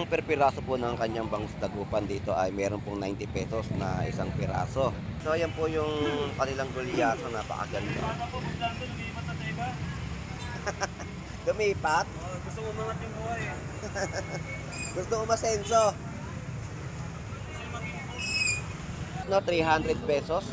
ang per piraso po ng kanyang bangus dagupan dito ay meron pong 90 pesos na isang piraso. So ayan po yung kanilang gulyaso, napakaganda. Lumipat? Gusto mo umangat yung buhay eh. Gusto umasenso? No, 300 pesos.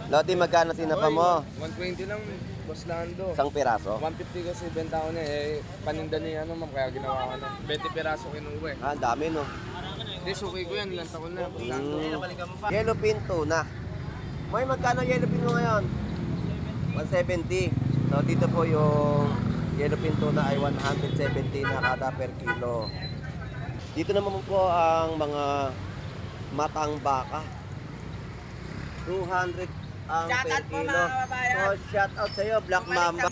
Lodi, magkano tinapa mo? 120 lang, Boss Lando. Isang piraso? 150 kasi benta ko na eh. Paninda niya ma'am, kaya ginawa ko na. 20 piraso kinuha eh. Ah, ang dami no. Hindi, suki ko yan. Ilang taon na, Boss Lando. Yellow pin tuna. May magkano yellow pin mo ngayon? 170. So dito po yung yellow pin tuna ay 170 na kada per kilo. Dito naman po ang mga matang baka. 200 ang per kilo. So shout out sa iyo, Black Mamba.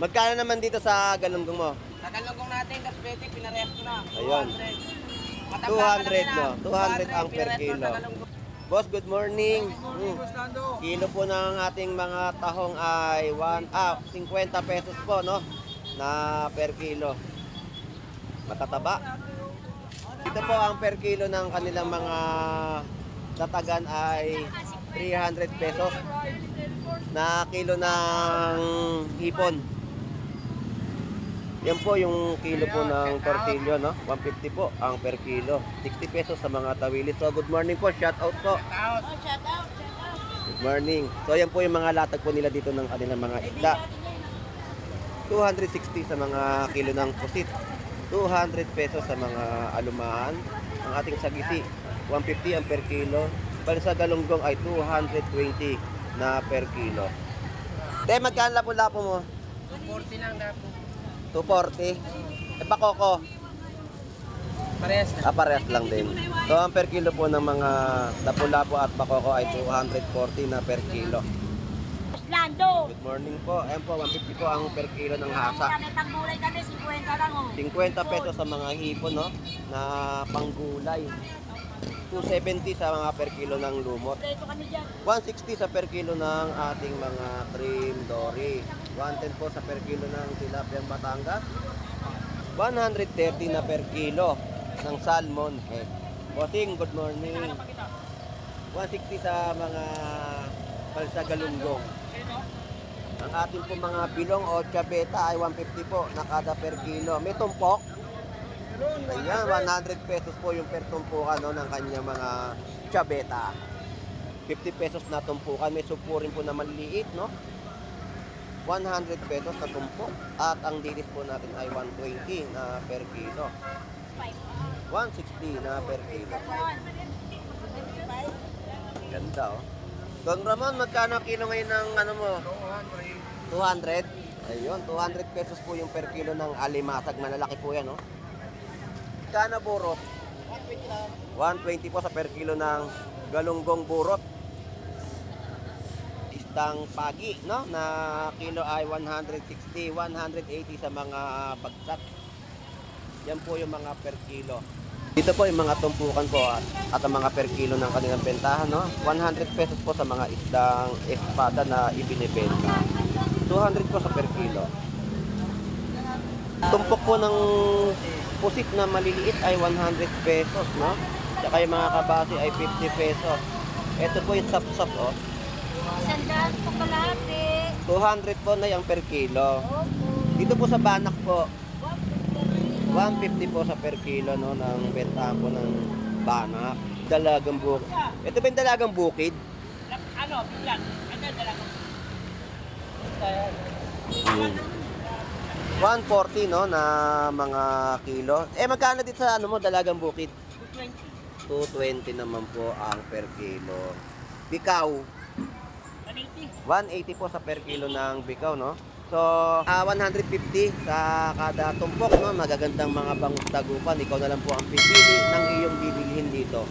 Magkano naman dito sa galunggong mo? Sa galunggong natin, Gaspeti, pinarehas ko na. Ayun. 200 no. 200 ang per kilo. Boss, good morning. Kilo po ng ating mga tahong ay 50 pesos po no na per kilo. Matataba. Ito po ang per kilo ng kanilang mga tatagan ay 300 pesos na kilo ng hipon. Yan po yung kilo po ng tortillo, no? 150 po ang per kilo. 60 pesos sa mga tawili. So, good morning po. Shout out po. Good morning. So, yan po yung mga latag po nila dito ng kanilang mga isda. 260 sa mga kilo ng pusit. 200 pesos sa mga alumahan. Ang ating sagisi, 150 ang per kilo. Para sa galunggong ay 220 na per kilo. Te, magkano lapo-lapo mo? 240 lang na po. 240. E pakoko? Parehas na. Parehas lang din. So ang per kilo po ng mga lapu-lapu at pakoko ay 240 na per kilo. Lando. Good morning po. Ayan po, 150 po ang per kilo ng hasa. Kami panggulay kami, 50 lang oh. 50 pesos sa mga hipon, no? Na panggulay. 270 sa mga per kilo ng lumot. Dito kami dyan. 160 sa per kilo ng ating mga cream dory. 110 po sa per kilo ng tilapia Batangas. 130 na per kilo ng salmon head. Bossing, good morning. 160 sa mga palsa galunggong. Ang ating po mga bilong o chabeta ay 150 po na kada per kilo. May tumpok. Ayan, 100 pesos po yung per tumpukan no, ng kanyang mga chabeta. 50 pesos na tumpukan. May supurin po na maliliit, no? 100 pesos na tumpok. At ang dilis po natin ay 120 na per kilo. 160 na per kilo. Ganda, oh. Don Ramon, magkano kilo ngayon ng ano mo? 200. Ayun, 200 pesos po yung per kilo ng alimasag. Malalaki po yan, no? Magkano burot? 120 po sa per kilo ng galunggong burot. Isdang pagi, no? Na kilo ay 160, 180 sa mga bagsak. Yan po yung mga per kilo. Dito po yung mga tumpukan po at ang mga per kilo ng kanilang bentahan, no? 100 pesos po sa mga isdang espada na ibinibenta. 200 po sa per kilo. Tumpok po ng pusit na maliliit ay 100 pesos, no? Saka yung mga kabasi ay 50 pesos. Ito po yung sap-sap, oh. Sandaan po kalate. 200 po na yung per kilo. Dito po sa banak po, 150 po sa per kilo, no, ng bentahan po ng banak. Dalagang bukid. Ito ba yung dalagang bukid? Ano, bigyan. Ano, dalagang. 140, no, na mga kilo. Eh, magkano dito sa ano mo, dalagang bukid? 220 naman po ang per kilo. Bikaw. 180 po sa per kilo ng bikaw, no? So, 150 sa kada tumpok, no? Magagandang mga bangus dagupan. Ikaw na lang po ang pipili ng iyong bibilhin dito.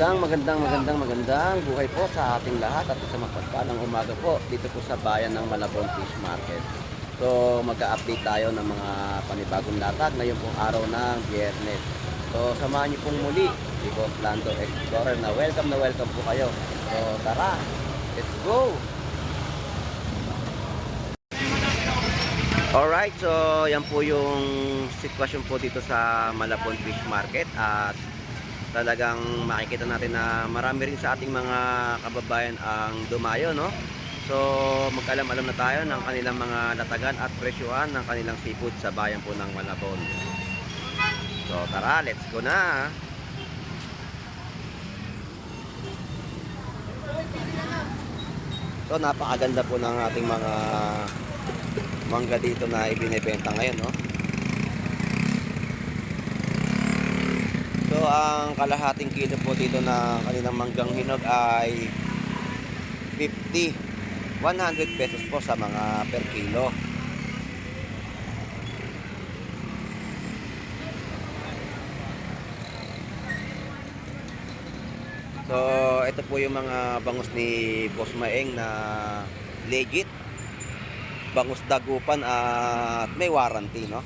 Isang magandang buhay po sa ating lahat at sa mapagpalang umaga po dito po sa bayan ng Malabon Fish Market. So magka-update tayo ng mga panibagong latag ngayon pong araw ng Biyernes. So samahan niyo pong muli si Boss Lando Explorer na welcome po kayo. So tara, let's go! Alright, so yan po yung sitwasyon po dito sa Malabon Fish Market at talagang makikita natin na marami rin sa ating mga kababayan ang dumayo, no? So magkalam-alam na tayo ng kanilang mga latagan at presyuhan ng kanilang seafood sa bayan po ng Malabon. So tara, let's go na! So napakaganda po ng ating mga mangga dito na ibinebenta ngayon, no? So ang kalahating kilo po dito na kanilang manggang hinog ay 100 pesos po sa mga per kilo. So ito po yung mga bangus ni Boss Maeng na legit, bangus dagupan at may warranty, no?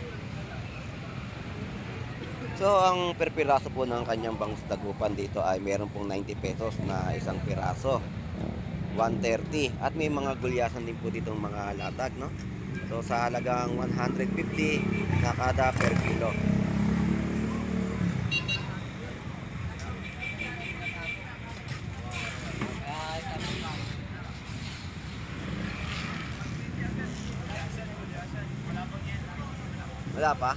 So ang per piraso po ng kanyang bangus dagupan dito ay meron pong 90 pesos na isang piraso, 130, at may mga gulyasan din po ditong mga latag, no? So sa halagang 150 na kada per kilo. Wala pa?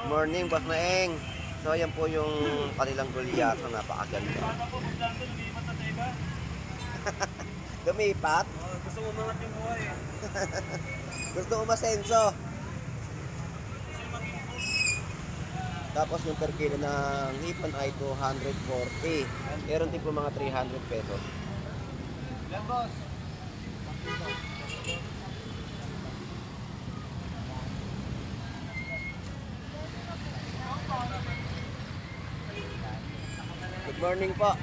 Morning, Boss Maeng. So, yan po yung kanilang gulyasan. Napakaganda. Lumipat? Gusto mo umangat yung buhay eh. Gusto umasenso. Tapos yung per kilo ng hipon ay 240. Meron din po mga 300 pesos. Yan, boss. Good morning po.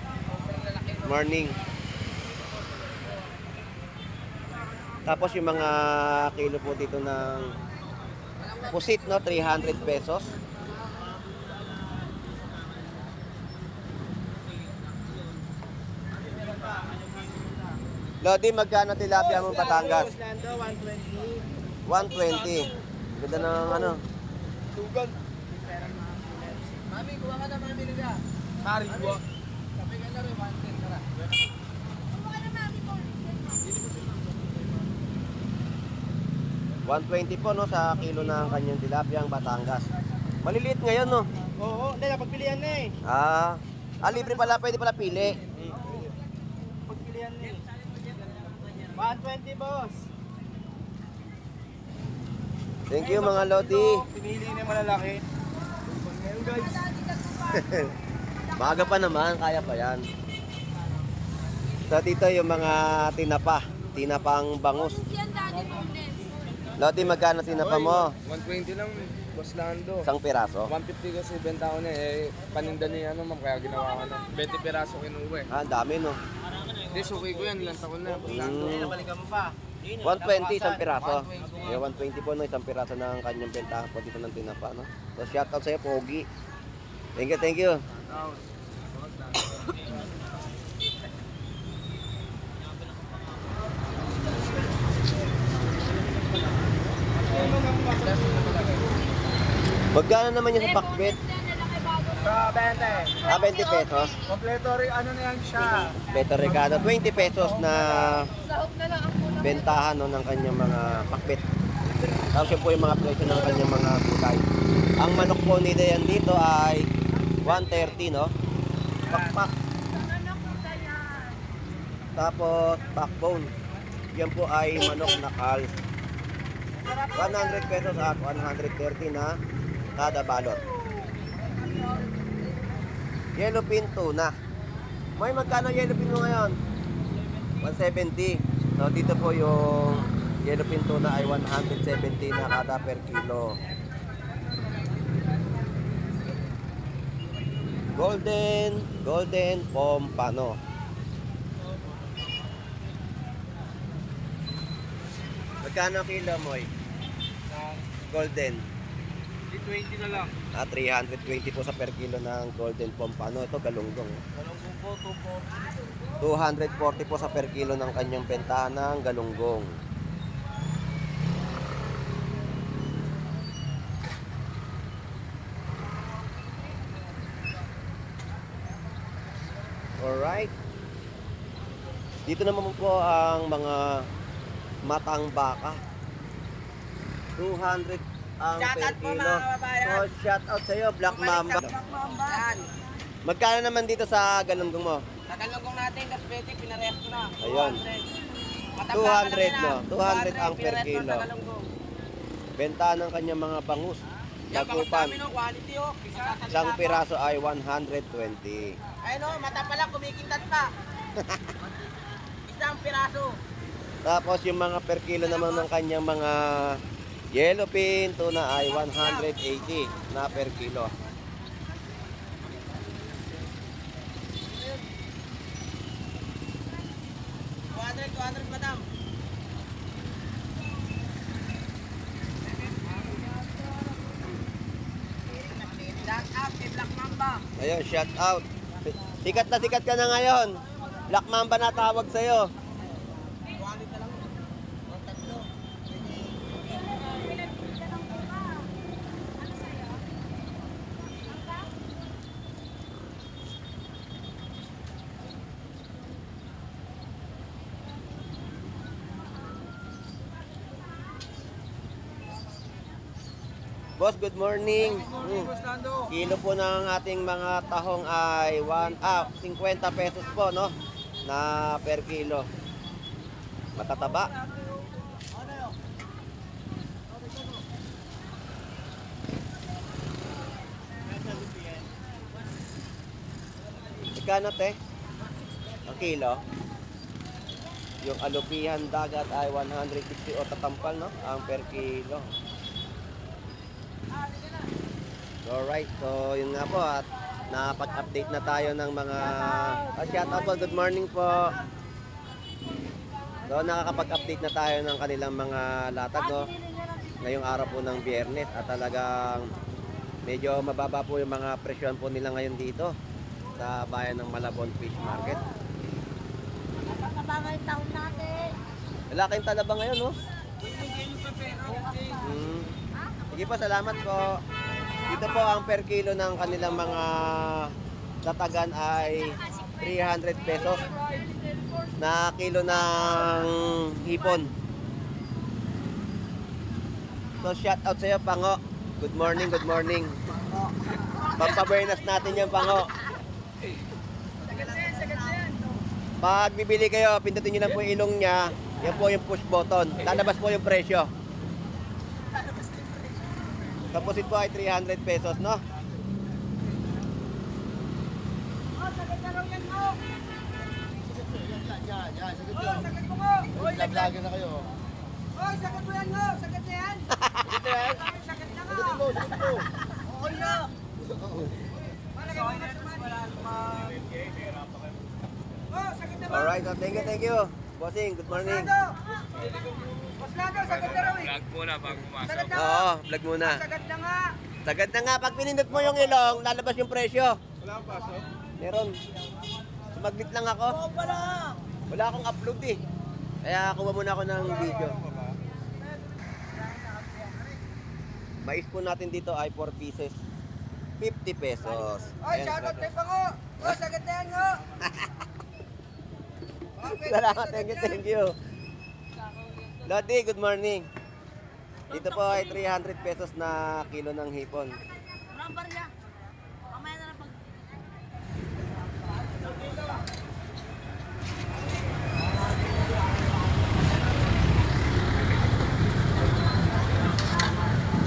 Morning. Tapos yung mga kilo po dito ng pusit, no, 300 pesos. Lodi, magkano tilapia mo Batangas? 120. Ganda ng ano? Tugan. Mami, kuha ka na, mami nila. Mari, buwa. Sabi ka na rin, 110, tara. 120 po, no, sa kilo ng kanyang tilapia ang Batangas. Maliliit ngayon, no? Oo, hindi na pagpilian na eh. Libre pala, pwede pala pili. Pagpilian na eh. 120, boss. Thank you mga Lodi. Pinili na yung malalaki. Ngayon guys. Maaga pa naman, kaya pa yan. So dito yung mga tinapang bangus. Lodi, magkano tinapa mo? 120 lang, boss Lando. Isang piraso? 150 kasi benta ko na eh. Paninda niya ma'am, kaya ginawa ko na. 20 piraso kinuha eh. Ang dami, no? Hindi, suki ko yan. Ilang taon na, boss Lando. Balikan mo pa. 120 isang piraso. 120 po, no, isang piraso ng kanyang bentahan po dito ng tinapa, no? So shoutout sa'yo, Pogi. Thank you, thank you. Magkano naman yung sa pakbet? Sa 20. 20 pesos. Kompleto rin, ano na yan siya. Beto Ricardo, 20 pesos na bentahan, no, ng kanyang mga pakbet. Tapos yun po yung mga presyo ng kanyang mga gulay. Ang manok po nila yan dito ay 130, no? Pakpak. Tapos backbone. Yan po ay manok na kal. 100 pesos at 130 na kada balot. Yellowfin tuna. May magkano yellowfin mo ngayon? 170. So dito po yung yellowfin tuna ay 170 na kada per kilo. Golden pompano. Magkano kilo mo? Golden. 20 na lang. 320 po sa per kilo ng golden pompano. Ito galunggong. Galunggong po, 240 po sa per kilo ng kanyang benta ng galunggong. Alright. Dito naman po ang mga matang baka. 200 ang per Shoutout po, kilo. mga kababayan. So, shout out sa'yo, Black Mamba. Yan. Magkano naman dito sa galunggong mo? Sa galunggong natin, cosmetic, pinaresto ko na. Ayun. 200 no? 200 ang per kilo. Benta ng kanyang mga bangus. Lagupan. Quality oh. Isang piraso ay 120. Ayun oh, mata pa lang, kumikintat pa. Isang piraso. Tapos yung mga per kilo naman ng kanyang mga yellowfin tuna ay 180 na per kilo. $200, madam. Shout out kay Black Mamba. Ayun, shout out. Sikat na sikat ka na ngayon. Black Mamba na tawag sa'yo. Quality na lang. O, tatlo. Boss, good morning. Lando. Kilo po ng ating mga tahong ay 50 pesos po, no? Na per kilo. Matataba. Magkano te? Ang kilo? Yung alupihan dagat ay 160 o tatampal, no? Ang per kilo. Alright, so yun nga po at napag-update na tayo ng mga shout out po, good morning po. So nakakapag-update na tayo ng kanilang mga latag no? Ngayong araw po ng Biyernes at talagang medyo mababa po yung mga presyon po nila ngayon dito sa bayan ng Malabon Fish Market. Napakabangay taon natin. Wala kayong talaba ngayon, no? Sige po, salamat po. Dito po ang per kilo ng kanilang mga tatagan ay 300 pesos na kilo ng hipon. So shout out sa iyo, Pango. Good morning, good morning. Pampabernas natin yung Pango. Pag bibili kayo, pindutin nyo lang po yung ilong niya. Yan po yung push button. Lalabas po yung presyo. Deposit po ay 300 pesos, no? Oh, sakit na raw yan mo. Oh, sakit mo mo. Vlog na kayo. Oh, sakit mo yan mo. Sakit na yan. Sakit na nga. Sakit mo. Oo na. Malagay mo na suman. Oh, sakit na ba? Alright, so thank you. Bossing, good morning. Boss Lando, sakit na raw eh. Vlog muna bago pumasok. Sakit na nga. Oo, vlog muna. Sakit na nga. Sagad na nga, pag pinindot mo yung ilong, lalabas yung presyo. Wala kang pasok? Meron. Sumaglit lang ako. Oo pala. Wala akong upload eh. Kaya kuha muna ako ng video. Mais po natin dito ay 4 pieces. 50 pesos. Oy, Ayan, shoutout kay Pango. Oh, sakit na yan nga. Okay, salamat, sakit thank yan. you. Lodi, good morning. Dito po ay 300 pesos na kilo ng hipon. Number niya. Mamaya na lang pag...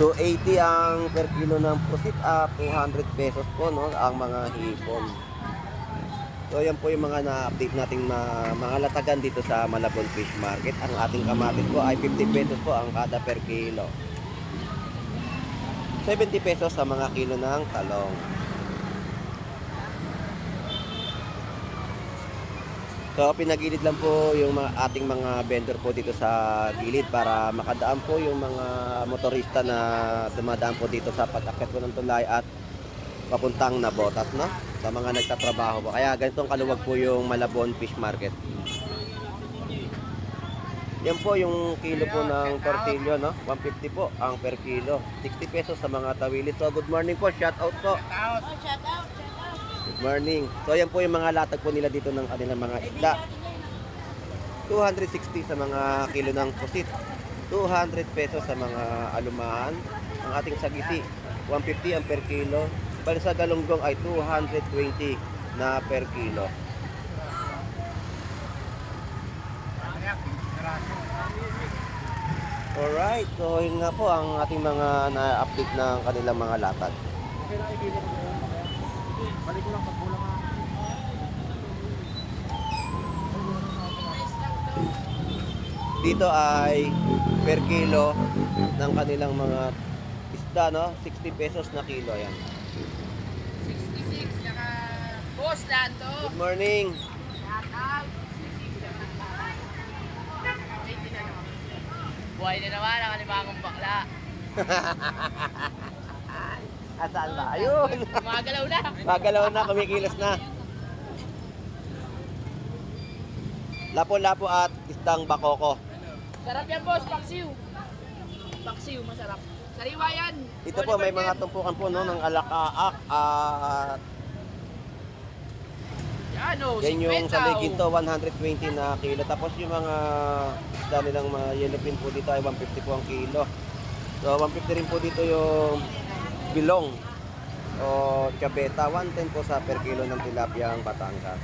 $280 ang per kilo ng pusit at 200 pesos po, no, ang mga hipon. So yan po yung mga na-update nating mga latagan dito sa Malabon Fish Market. Ang ating kamatis po ay 50 pesos po ang kada per kilo. 70 pesos sa mga kilo ng talong. So pinagilid lang po yung ating mga vendor po dito sa gilid para makadaan po yung mga motorista na dumadaan po dito sa pag-akyat po ng tulay at papuntang Nabotas, no? Sa mga nagtatrabaho po. Kaya ganitong kaluwag po yung Malabon Fish Market. Yan po yung kilo po ng tortillo, no? 150 po ang per kilo. 60 pesos sa mga tawilis. So good morning po, shout out po. Oh, shout out. Good morning. So yan po yung mga latag po nila dito ng kanilang mga isda. 260 sa mga kilo ng pusit. 200 pesos sa mga alumahan. Ang ating sagisi, 150 ang per kilo. Bali sa galunggong ay 220 na per kilo. Alright, so yun nga po ang ating mga na-update ng kanilang mga latag. Dito ay per kilo ng kanilang mga isda, no? 60 pesos na kilo, ayan. 66, naka boss Lando. Good morning. Shout out. Buhay na naman ang alimangong bakla. Asaan ba? Ayun. Magalaw na. Magalaw na, kumikilos na. Lapo-lapo at isdang bakoko. Sarap yan boss, paksiw. Paksiw, masarap. Sariwa yan. Ito po may mga tumpukan po, no, ng alakaak at Yan o, yan yung 50 sa o. legin to 120 na kilo. Tapos yung mga isda nilang mga yellowfin po dito ay 150 po ang kilo. So 150 rin po dito yung bilong o chabeta. 110 po sa per kilo ng tilapia ang Batangas.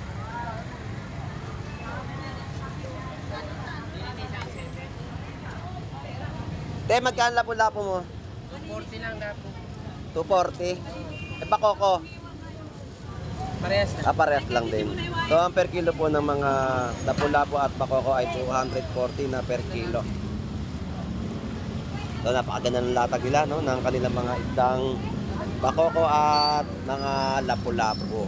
Te, magkano lapo-lapo mo? 240 lang na po. 240. Eh, bakoko? Parehas na. Parehas lang din. So, ang per kilo po ng mga lapu-lapu at bakoko ay 240 na per kilo. So, napakaganda ng latag nila, no? Ng kanilang mga isdang bakoko at mga lapu-lapu.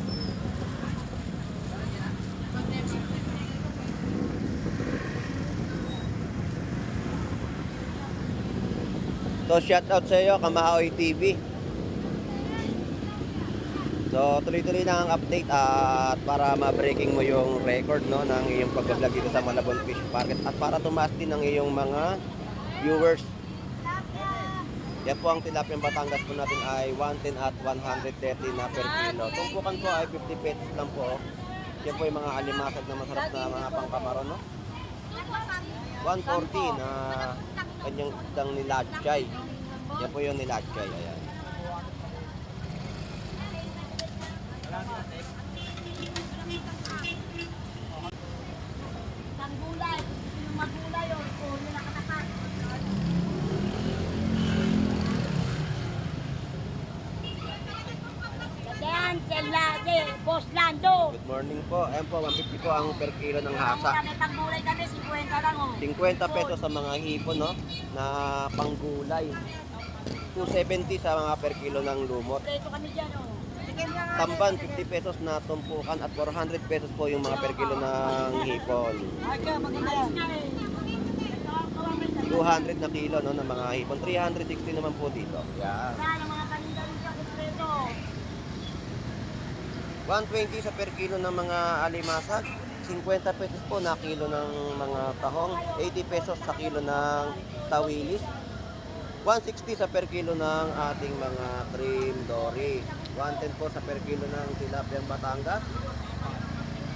So, shout out sa iyo, Kamaoy TV. So, tuloy-tuloy na ang update at para ma-breaking mo yung record, no, ng iyong pag-vlog dito sa Malabon Fish Market at para tumaas din ang iyong mga viewers. Yan po ang tilapia Batangas po natin ay 110 at 130 na per kilo. Tumpukan po ay 50 pesos lang po. Yan po yung mga alimasag na masarap na mga pangkamaron, no? 140 na kanyang isang nilachay. Yan po yung nilachay. Ayan. Tanggulay. Yung magulay o yung nakatapat. Yan, Boss Lando. Good morning po. Ayan po, 150 po ang per kilo ng hasa. Kami tanggulay kami, 50 lang o. 50 pesos sa mga hipon, no? Na panggulay. 270 sa mga per kilo ng lumot. Preto kami dyan o. Tamban, 50 pesos na tumpukan at 400 pesos po yung mga per kilo ng hipon. Alis na eh. 200 na kilo, no, ng mga hipon. 360 naman po dito. Yan. Yan, ang mga paninda rin siya, preto. 120 sa per kilo ng mga alimasag. 50 pesos po na kilo ng mga tahong. 80 pesos sa kilo ng tawilis. 160 sa per kilo ng ating mga trim dory. 110 po sa per kilo ng tilapiang Batangas.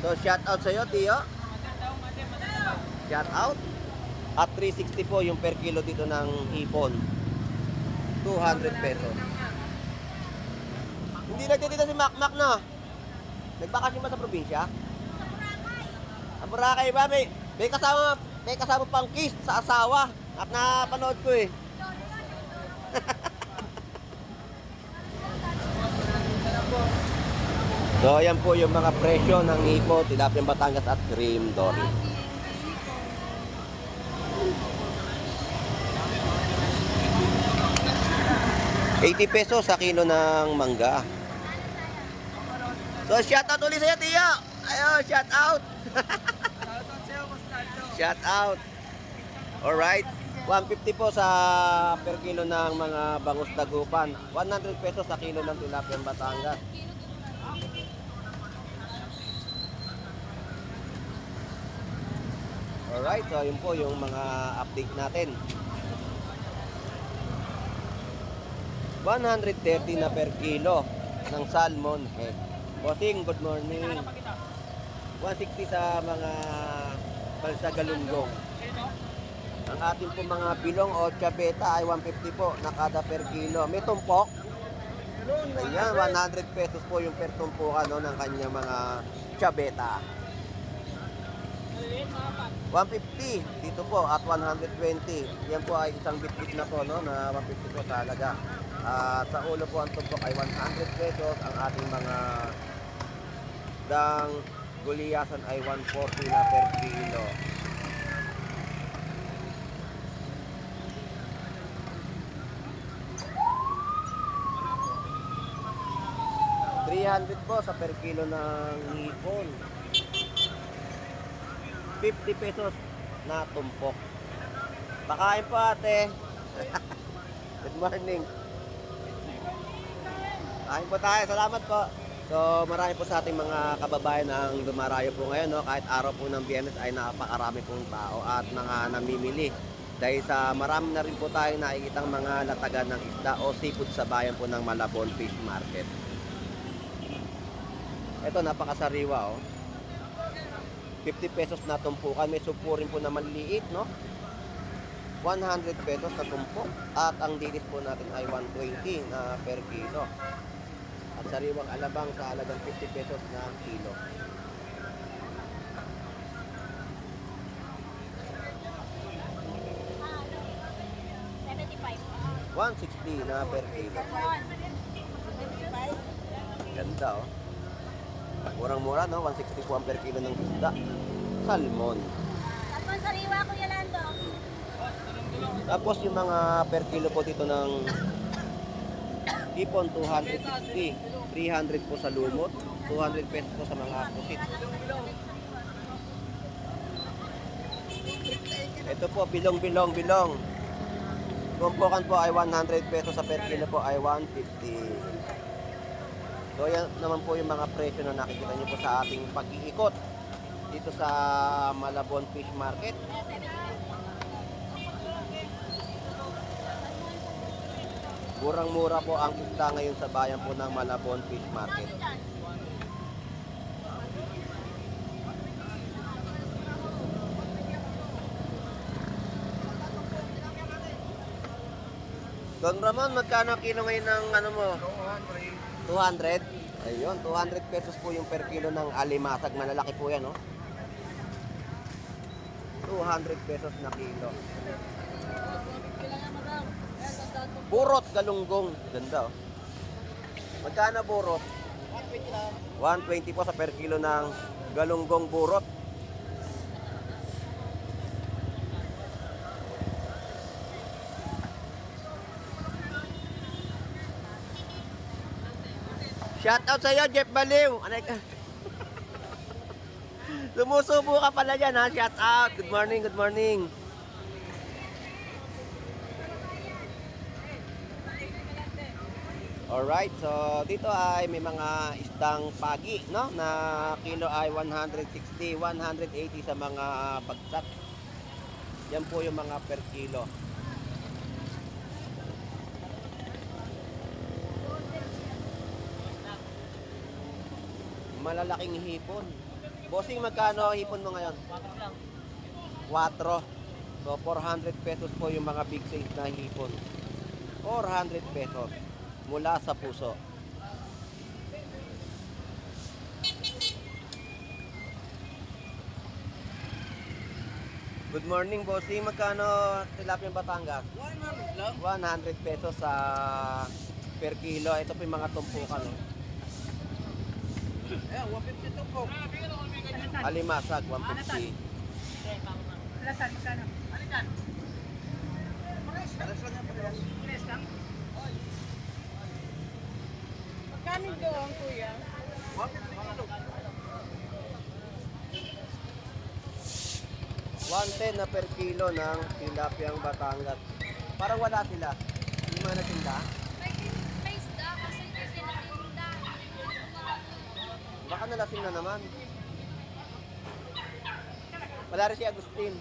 So shout out sa iyo, Tio. Shout out. At 360 po yung per kilo dito ng hipon. 200 pesos. Hindi nagtitita si Macmac na. Nagbakasyon ba sa probinsya? Ang Boracay ba? May kasama pang kiss sa asawa. At napanood ko eh. So, ayan po yung mga presyo ng hipo, tilapia Batangas at cream dory. ₱80 sa kilo ng mangga. So, shout out ulit sa'yo, Tiyo. Ayun, shout out. Shout out. Alright. 150 po sa per kilo ng mga bangus dagupan. 100 pesos sa kilo ng tilapia Batangas. Alright, so yun po yung mga update natin. 130 na per kilo ng salmon head. Bossing, good morning. 160 sa mga palsa galunggong. Ang ating po mga bilong o chabeta ay 150 po na kada per kilo. May tumpok. Ayan, 100 pesos po yung per tumpukan no, ng kanyang mga chabeta. 150 dito po at 120. Yan po ay isang bitbit na po no, na 150 po talaga. Sa ulo po ang tumpok ay 100 pesos. Ang ating mga dang guliyasan ay 140 na per kilo. $300 po sa per kilo ng hipon. 50 pesos na tumpok. Pakain po ate. Good morning. Kain po tayo. Salamat po. So marami po sa ating mga kababayan ang dumarayo po ngayon. No? Kahit araw po ng Biyernes ay napakarami pong tao at mga namimili. Dahil sa marami na rin po tayong nakikitang mga latagan ng isda o seafood sa bayan po ng Malabon Fish Market. Ito napakasariwa oh. 50 pesos na tumpukan. May supurin po na maliliit, no? 100 pesos na tumpok. At ang dilis po natin ay 120 na per kilo. At sariwang alabang sa halagang 50 pesos na kilo. $160 na per kilo. Ganda, oh. Murang-mura, no? 160 po ang per kilo ng isda. Salmon. Salmon sariwa, Kuya Lando. Tapos yung mga per kilo po dito ng hipon, 260. 300 po sa lumot. 200 pesos po sa mga pusit. Ito po, bilong. Tumpukan po ay 100 pesos sa per kilo po ay 150. So yan naman po yung mga presyo na nakikita nyo po sa ating pag-iikot dito sa Malabon Fish Market. Murang-mura po ang isda ngayon sa bayan po ng Malabon Fish Market. Don Ramon, magkano kilo ngayon ng ano mo? 200. Ayun, 200 pesos po yung per kilo ng alimasag. Malalaki po yan, no? 200 pesos na kilo. Burot galunggong. Ganda, oh. Magkano burot? 120 po sa per kilo ng galunggong burot. Shout out sa iyo, Jeff Baliw. Anay ka. Sumusubo ka pala dyan, ha? Shout out. Good morning, good morning. Alright, so dito ay may mga isdang pagi, no? Na kilo ay 160, 180 sa mga bagsak. Yan po yung mga per kilo. Malalaking hipon. Bossing, magkano hipon mo ngayon? 4. So, 400 pesos po yung mga big size na hipon. 400 pesos mula sa puso. Good morning, bossing. Magkano tilapia Batangas? 100 pesos sa per kilo. Ito po yung mga tumpukan. Ayan, 150 to po. Alimasag, 150. Alasan, magkano? Alikan. Pares lang yan, pares. Pares lang? Magkano doon, kuya? 150 kilo. 150 20 na per kilo ng tilapiyang Batangas. Parang wala sila. Hindi mga natinda. May isda kasi hindi natinda. Baka nalasing na naman. Wala rin si Agustin.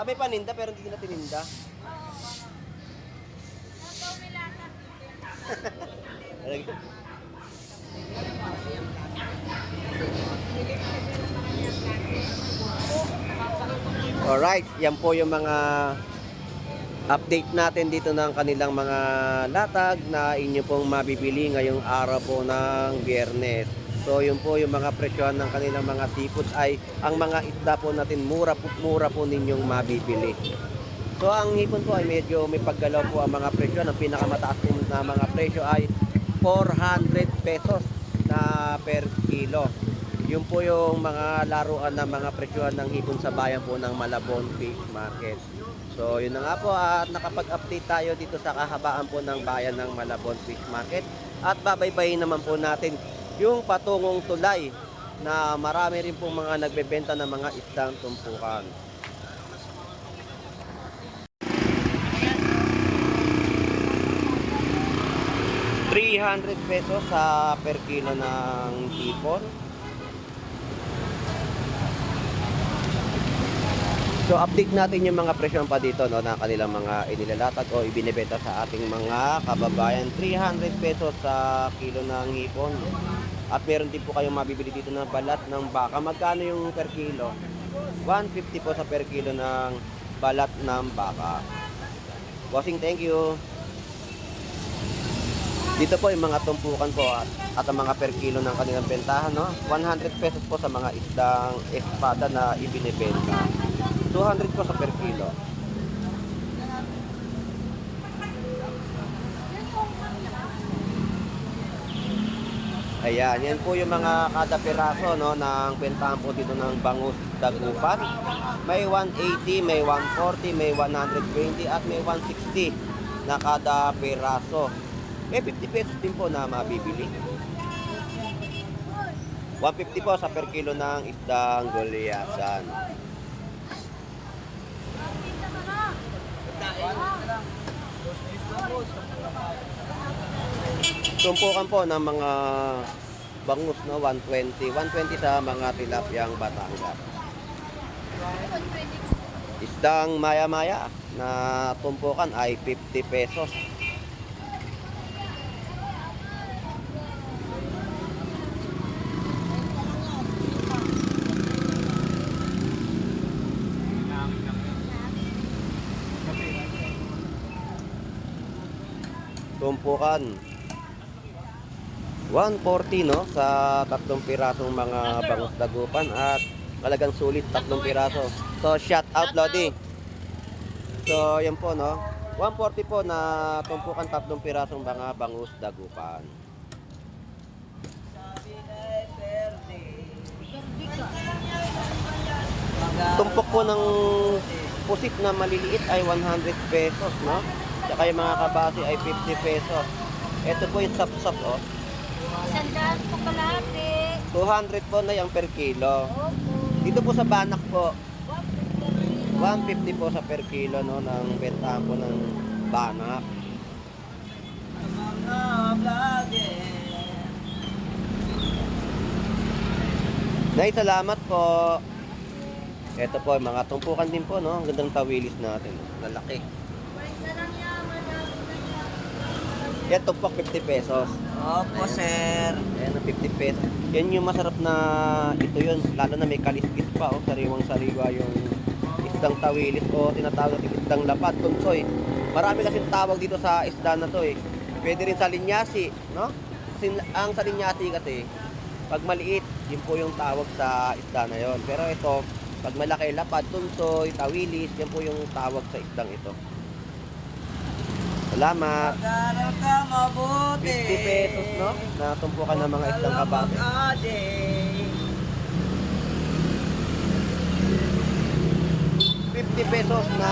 May paninda pero hindi na tininda. Nagaw nila ka. Alright, yan po yung mga update natin dito ng kanilang mga latag na inyo pong mabibili ngayong araw po ng Biyernes. So yun po yung mga presyon ng kanilang mga seafood ay ang mga isda po natin mura po ninyong mabibili. So ang hipon po ay medyo may paggalaw po ang mga presyo. Ang pinakamataas po na mga presyo ay 400 pesos na per kilo. Yun po yung mga laruan ng mga presyohan ng hipon sa bayan po ng Malabon Fish Market. So yun na nga po at nakapag-update tayo dito sa kahabaan po ng bayan ng Malabon Fish Market. At babaybayin naman po natin yung patungong tulay na marami rin po mga nagbebenta ng mga isdang tumpukan. ₱300 sa per kilo ng hipon. So update natin yung mga presyon pa dito no, na kanilang mga inilalatag o ibinebenta sa ating mga kababayan. ₱300 sa kilo ng hipon. At meron din po kayong mabibili dito ng balat ng baka. Magkano yung per kilo? 150 po sa per kilo ng balat ng baka. Bossing, thank you. Dito po yung mga tumpukan po at ang mga per kilo ng kanilang bentahan, no? ₱100 po sa mga isdang espada na ibinebenta. 200 po sa per kilo. Ayan, yan po yung mga kada peraso no, ng bentahan po dito ng bangus dagupan. May 180, may 140, may 120 at may 160 na kada peraso. May 50 pesos din po na mabibili. 150 po sa per kilo ng isdang gulyasan. Tumpukan po ng mga bangus no, 120. 120 sa mga tilapiyang Batangas. Isdang maya-maya na tumpukan ay 50 pesos. Tumpukan 140 no sa 3 pirasong mga bangus dagupan at talagang sulit 3 piraso. So shout out Lodi. So yan po no. 140 po na tumpukan 3 pirasong mga bangus dagupan. Tumpok po ng pusit na maliliit ay 100 pesos no. Saka yung mga kabasi ay 50 pesos. Ito po yung sap-sap oh. 100 po kalahati. 200 po na yung per kilo. Dito po sa Banak po, 150 po sa per kilo no, ng bentahan po ng Banak. Nay, salamat po. Ito po, mga tumpukan din po, no? Ang gandang tawilis natin. Lalaki. Yan, tumpok 50 pesos. Opo, sir. Ayan, 50 pesos. Yan yung masarap na ito yun. Lalo na may kaliskis pa, oh. Sariwang-sariwa yung isdang tawilis o tinatawag natin isdang lapad, tunsoy. Marami kasing tawag dito sa isda na to eh. Pwede rin sa linyasi, no? Kasi ang sa linyasi kasi, pag maliit, yun po yung tawag sa isda na yon. Pero ito, pag malaki, lapad, tunsoy, tawilis, yan po yung tawag sa isdang ito. Salamat. Mag-aral ka mabuti. 50 pesos, no? Natumpukan ng mga isdang kabate. Mag-adik. 50 pesos na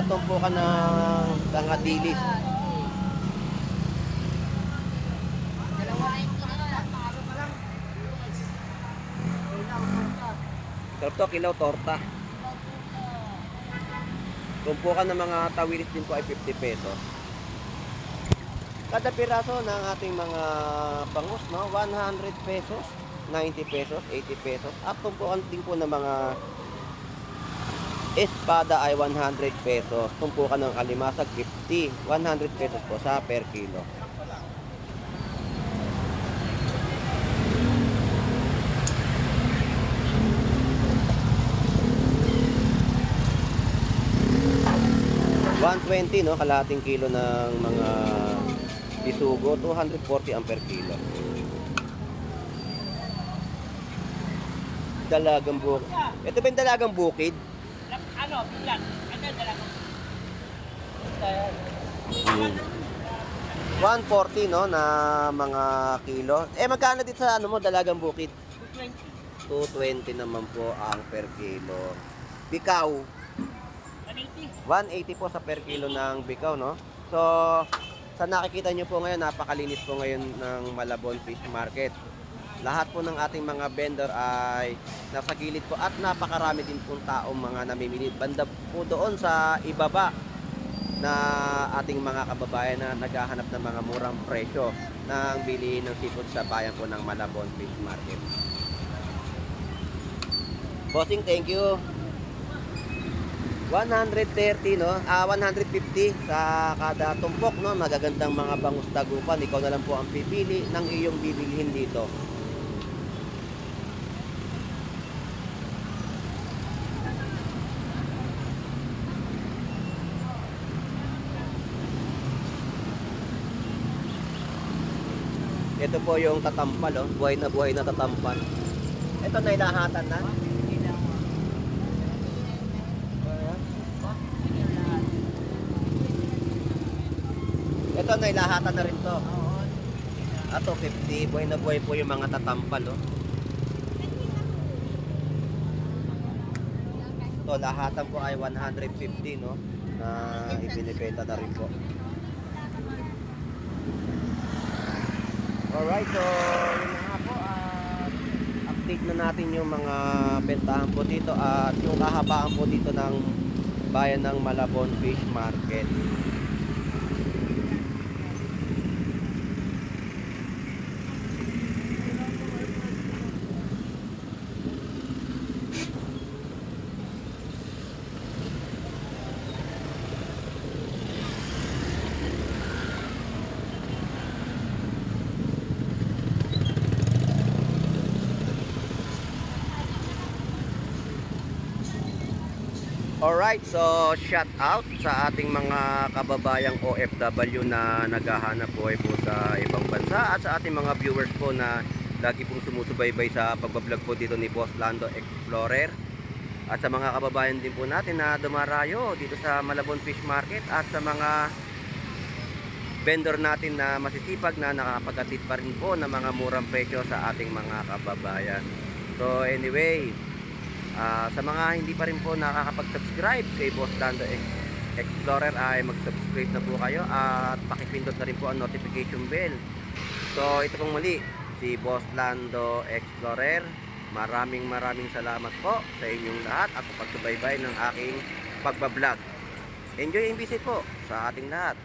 tumpukan ng tangadilis. Sarap to, kilaw torta. Tumpukan ng mga tawilis din po ay 50 pesos. Kada piraso ng ating mga bangus, no? 100 pesos, 90 pesos, 80 pesos. At tumpukan din po ng mga espada ay 100 pesos. Tumpukan ng kalimasag 50, 100 pesos po sa per kilo. $120, no, kalahating kilo ng mga isugo, 240 ang per kilo. Dalagang bukid. Ito ba yung dalagang bukid? Ano, bilan. Ano yung dalaga? 140, no, na mga kilo. Eh, magkano dito sa ano mo, dalagang bukid? 220. 220 naman po ang per kilo. Bikaw, 180. 180 po sa per kilo ng bikaw, no? So, sa nakikita nyo po ngayon, napakalinis po ngayon ng Malabon Fish Market. Lahat po ng ating mga vendor ay nasa gilid po at napakarami din pong taong mga namimili. Banda po doon sa ibaba na ating mga kababayan na naghahanap ng mga murang presyo ng bilihin ng seafood sa bayan po ng Malabon Fish Market. Bossing, thank you. 130, no? 150 sa kada tumpok, no? Magagandang mga bangus dagupan. Ikaw na lang po ang pipili ng iyong bibilhin dito. Ito po yung tatampal, oh. Buhay na tatampal. Ito na ilahatan na. Ito na ilahatan na rin to. Ato 50, buhay na buhay po yung mga tatampal, oh. Ito lahatan po ay 150, no, na ibinibenta na rin po. Alright, so yun na nga po, update na natin yung mga bentahan po dito at yung kahabaan po dito ng bayan ng Malabon Fish Market. Alright, so shout out sa ating mga kababayang OFW na naghahanap buhay po sa ibang bansa at sa ating mga viewers po na lagi pong sumusubaybay sa pagbablog po dito ni Boss Lando Explorer at sa mga kababayan din po natin na dumarayo dito sa Malabon Fish Market at sa mga vendor natin na masisipag na nakakapaghatid pa rin po ng mga murang presyo sa ating mga kababayan. So anyway, sa mga hindi pa rin po nakakapag-subscribe kay Boss Lando Explorer ay mag-subscribe na po kayo at pakipindot na rin po ang notification bell. So ito pong muli si Boss Lando Explorer. Maraming salamat po sa inyong lahat at sa pagsubaybay ng aking pagbablog. Enjoy and visit po sa ating lahat.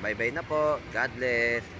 Bye bye na po. God bless.